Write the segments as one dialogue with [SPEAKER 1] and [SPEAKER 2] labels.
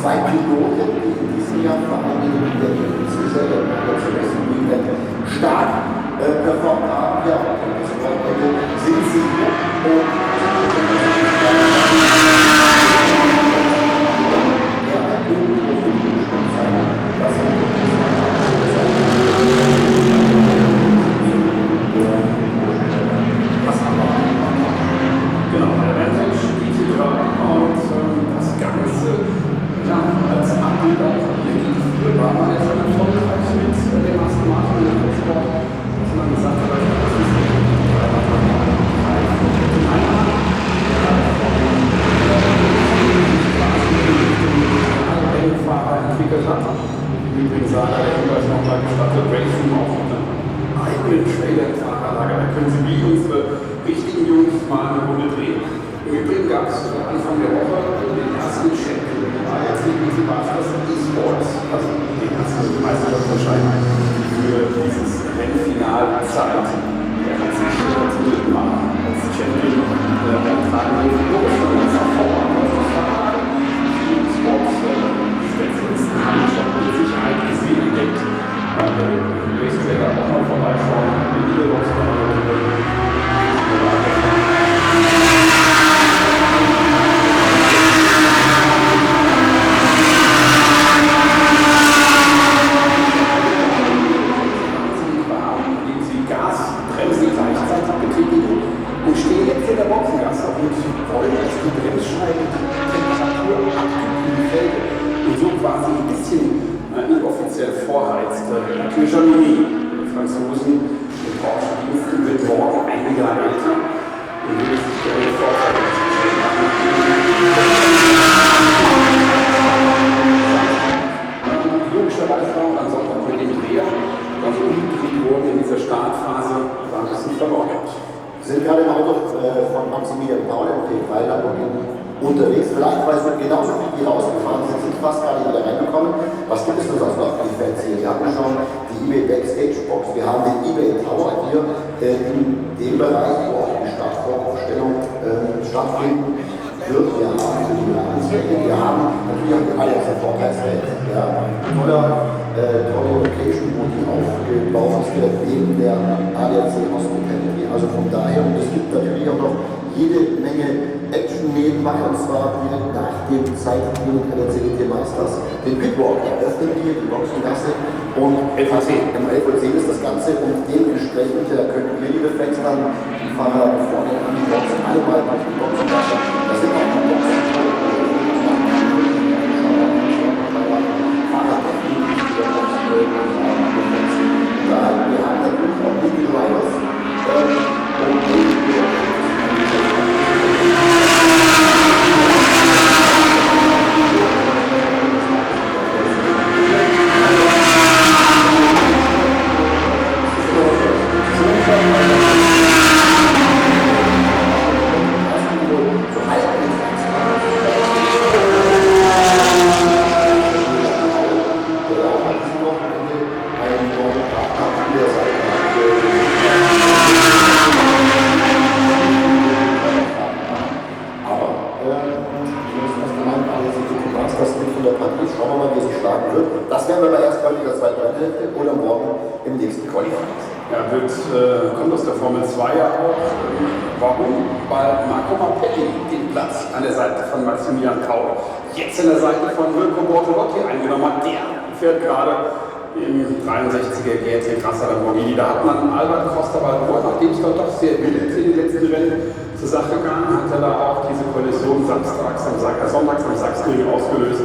[SPEAKER 1] zwei Piloten, die in diesem Jahr vor allem in der Serie stark performt haben. Ja, und das sind sie. Unterwegs, vielleicht weil es genauso wie die rausgefahren sind, sind fast gar nicht alle reingekommen. Was gibt es denn sonst noch für die Fans hier? Wir haben schon die eBay Backstage Box, wir haben den eBay Tower hier in dem Bereich, wo auch die Startvorausstellung stattfinden wird. Wir haben die Anzeigen, wir haben natürlich auch die Allianz Vorteilswelt. Ja, tolle Location, wo die aufgebaut ist, direkt neben der ADAC Hospitality. Also von daher, und es gibt natürlich auch noch jede Menge Action nebenbei, und zwar direkt nach dem Zeitpunkt der CDT Masters. Den Pitwalk eröffnen wir, die Boxengasse, und 11.10 ist das Ganze, und dementsprechend können wir, liebe Fans, dann die Fahrer vorne an die Boxen, alle mal durch die Boxengasse. Das sind auch die Boxen. Wir haben natürlich auch die Drivers
[SPEAKER 2] kommt aus der Formel 2 ja auch. Warum? Weil Marco Mappelli den Platz an der Seite von Maximilian Kaul jetzt an der Seite von Wilco Bortolotti eingenommen hat. Der fährt gerade im 63er GT Crassa Lamborghini. Da hat man Albert Costa Balboa, nachdem es doch sehr wild in den letzten Rennen zur Sache gegangen, hat er da auch diese Kollision sonntags am Sachsenring ausgelöst.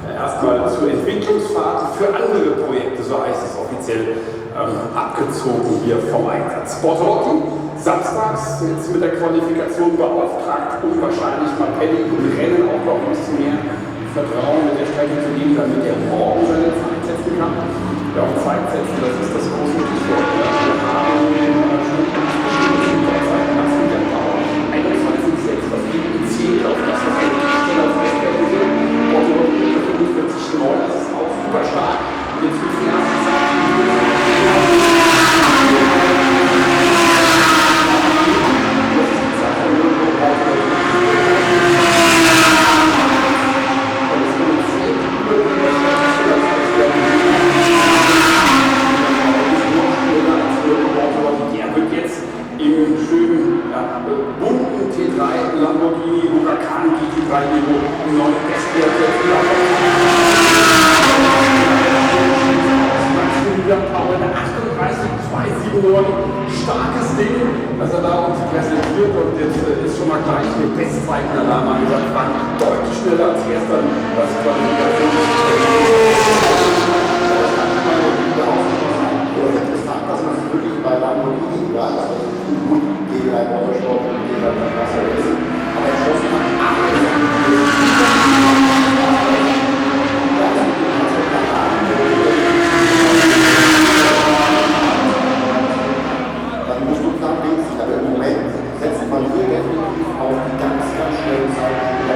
[SPEAKER 2] Erstmal zur Entwicklungsphase für andere Projekte, so heißt es offiziell, abgezogen hier vom Einsatz. Bortolotti, samstags jetzt mit der Qualifikation beauftragt, um wahrscheinlich Mappelli im Rennen auch noch ein bisschen mehr Vertrauen mit der Strecke zu geben, damit er morgen seine Zeit setzen kann. Ja, auch Zeit setzen, das ist das große Stichwort. Wir haben 21,6, was liegt Ziel auf das, was wir auf der Strecke sehen. Bortolotti 45,9, das ist auch super stark. Und jetzt wird die erste Zeit. Lamborghini Huracan GT3 Evo im neuen Bestwert Power in der 38,279, starkes Ding, das er da uns präsentiert, und jetzt ist schon mal gleich eine Bestzeitenalarm angesagt, war deutlich schneller als gestern, das Qualifikation.
[SPEAKER 1] Dass man sich wirklich bei Lamborghini, ja, das ist gut, gegen ein Motorsport und gegen ein Wasser ist, aber entschlossen hat, dann musst du klar wenigstens, aber im Moment setzt man hier definitiv auf die ganz, ganz schnellen Zeiten, die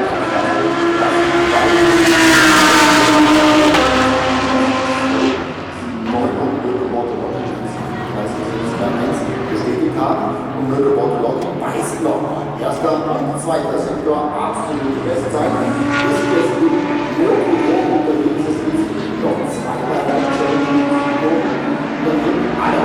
[SPEAKER 1] bestätigt haben und Mirko Bortolotti weiß noch, erster und zweiter Sektor, absolute Bestzeit, ist jetzt irgendwo unterwegs, es ist noch zweimal Rennstellen, dann sind alle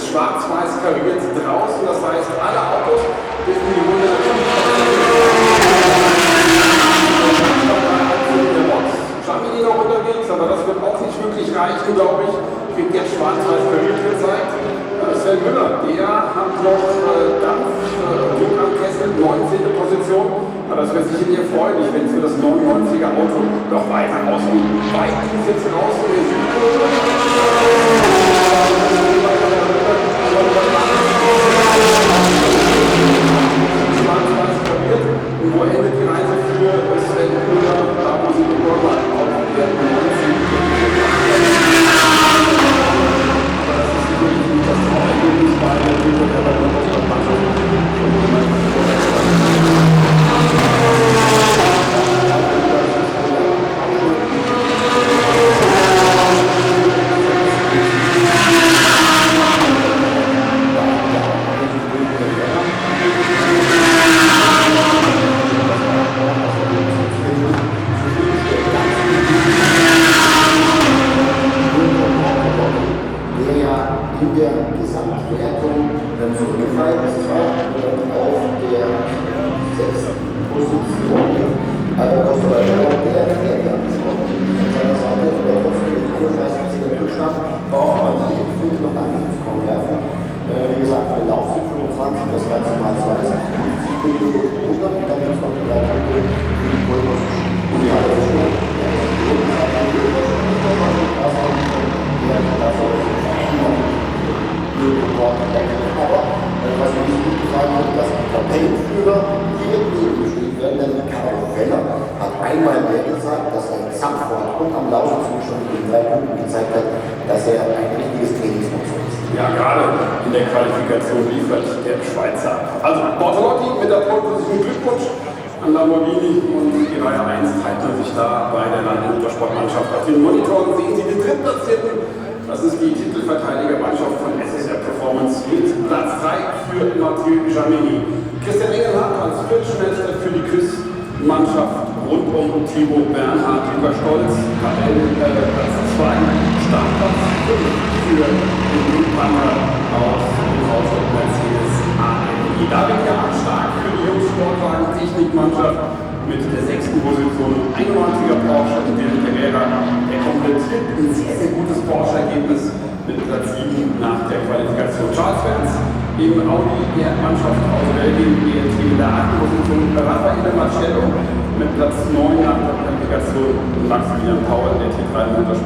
[SPEAKER 2] Schwarz-Weiß kariert draußen, das heißt, alle Autos dürfen die Runde natürlich Schamini noch unterwegs, aber das wird auch nicht wirklich reichen, glaube ich. Kriegt jetzt Schwarz-Weiß kariert gezeigt. Sven Müller, der hat noch Dampf, Glück am Kessel, 19. Position. Aber das wird sich in ihr freuen, wenn es für das 99er Auto noch weiter ausgeht. Weit ist jetzt raus in den Schwarz-Weiß kariert. Und wo endet die Reise für Sven Müller? Da muss ich die Bäume auf der 19.
[SPEAKER 1] In der Gesamtwertung zurückgefallen ist, zwar auf der 6. Position, aber das war auch der Trainer von seiner Seite, der trotzdem mit 31 Rückstand auch an die Gefühle noch angekommen werfen. Wie gesagt, der Lauf zu 25, das Ganze mal 20, die und dann gibt es noch die 3 Punkte, die Pulvers und die andere Stunde. Aber was mir nicht gut gefallen hat, dass die Tabellenführer hier gegengestellt werden, denn Karl Weller hat einmal mehr gesagt, dass er Zandvoort und am Lausitz schon in den 3 Punkten gezeigt hat, dass er ein richtiges Trainingsmonster ist.
[SPEAKER 2] Ja, gerade in der Qualifikation liefert der Schweizer. Also Bortolotti mit der Pole-Position, Glückwunsch an Lamborghini, und die Reihe 1 teilt man sich da bei der Landesmotorsportmannschaft. Auf den Monitoren sehen Sie den Drittplatzierten. Das ist die Titelverteidigermannschaft von SSR Performance mit Platz 3 für Mathieu Jamini. Christian Engelhardt als Viertschnellster für die KÜS-Mannschaft rund um Thibaut Bernhard. Lukas Stolz, Platz 2, Startplatz 5 für den Blutpanda aus dem Haus der Mercedes AMG. David Jahn stark für die Jungs-Sportwagen Technikmannschaft mit der 6. Position, 91er Porsche und der Carrera, der komplettiert ein sehr, sehr gutes Porsche-Ergebnis mit Platz 7 nach der Qualifikation. Charles Vance im Audi der Mannschaft aus Belgien, BNT in der 8. Position, Raffaele Marcello mit Platz 9 nach der Qualifikation, Maximilian Paul, der T3 Motorsport.